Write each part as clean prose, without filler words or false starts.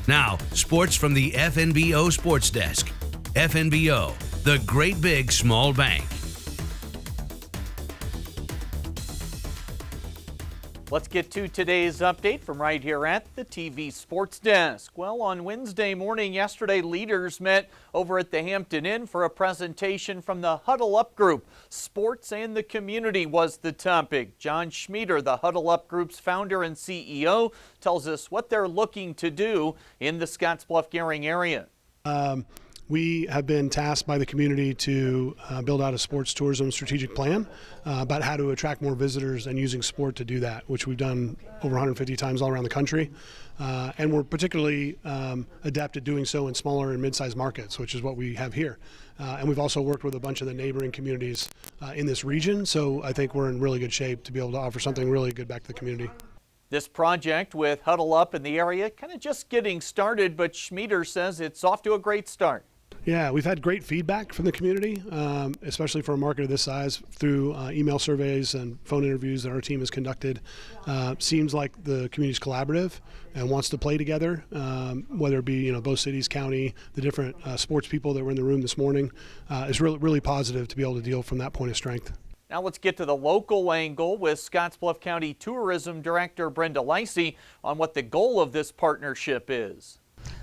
Now, sports from the FNBO Sports Desk. FNBO, the great big small bank. Let's get to today's update from right here at the TV Sports Desk. Well, on Wednesday morning yesterday, leaders met over at the Hampton Inn for a presentation from the Huddle Up Group. Sports and the community was the topic. John Schmieder, the Huddle Up Group's founder and CEO, tells us what they're looking to do in the Scottsbluff-Gehring area. We have been tasked by the community to build out a sports tourism strategic plan about how to attract more visitors and using sport to do that, which we've done over 150 times all around the country. And we're particularly adept at doing so in smaller and mid-sized markets, which is what we have here. And we've also worked with a bunch of the neighboring communities in this region, so I think we're in really good shape to be able to offer something really good back to the community. This project with Huddle Up in the area kind of just getting started, but Schmieder says it's off to a great start. Yeah, we've had great feedback from the community, especially for a market of this size, through email surveys and phone interviews that our team has conducted. Seems like the community's collaborative and wants to play together, whether it be both cities, county, the different sports people that were in the room this morning. It's really positive to be able to deal from that point of strength. Now let's get to the local angle with Scottsbluff County Tourism Director Brenda Lacey on what the goal of this partnership is.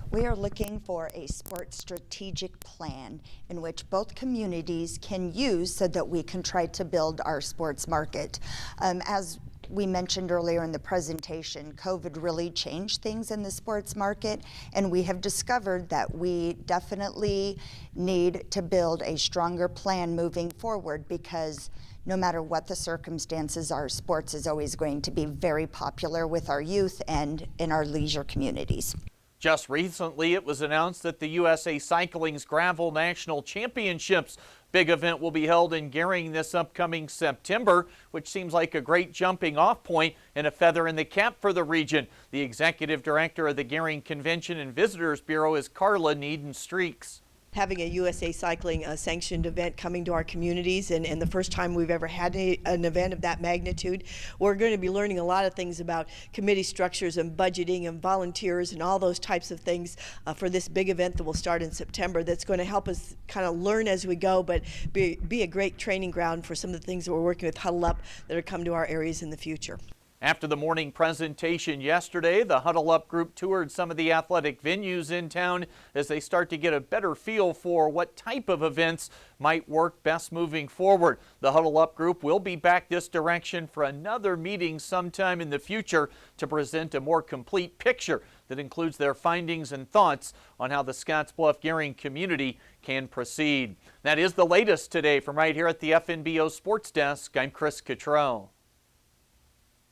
We are looking for a sports strategic plan in which both communities can use so that we can try to build our sports market. As we mentioned earlier in the presentation, COVID really changed things in the sports market, and we have discovered that we definitely need to build a stronger plan moving forward, because no matter what the circumstances are, sports is always going to be very popular with our youth and in our leisure communities. Just recently, it was announced that the USA Cycling's Gravel National Championships big event will be held in Gehring this upcoming September, which seems like a great jumping off point and a feather in the cap for the region. The executive director of the Gehring Convention and Visitors Bureau is Carla Needen-Streaks. Having a USA Cycling sanctioned event coming to our communities, and the first time we've ever had an event of that magnitude, we're going to be learning a lot of things about committee structures and budgeting and volunteers and all those types of things for this big event that will start in September. That's going to help us kind of learn as we go, but be a great training ground for some of the things that we're working with Huddle Up that are come to our areas in the future. After the morning presentation yesterday, the Huddle Up group toured some of the athletic venues in town as they start to get a better feel for what type of events might work best moving forward. The Huddle Up group will be back this direction for another meeting sometime in the future to present a more complete picture that includes their findings and thoughts on how the Scottsbluff-Gehring community can proceed. That is the latest today from right here at the FNBO Sports Desk. I'm Chris Cottrell.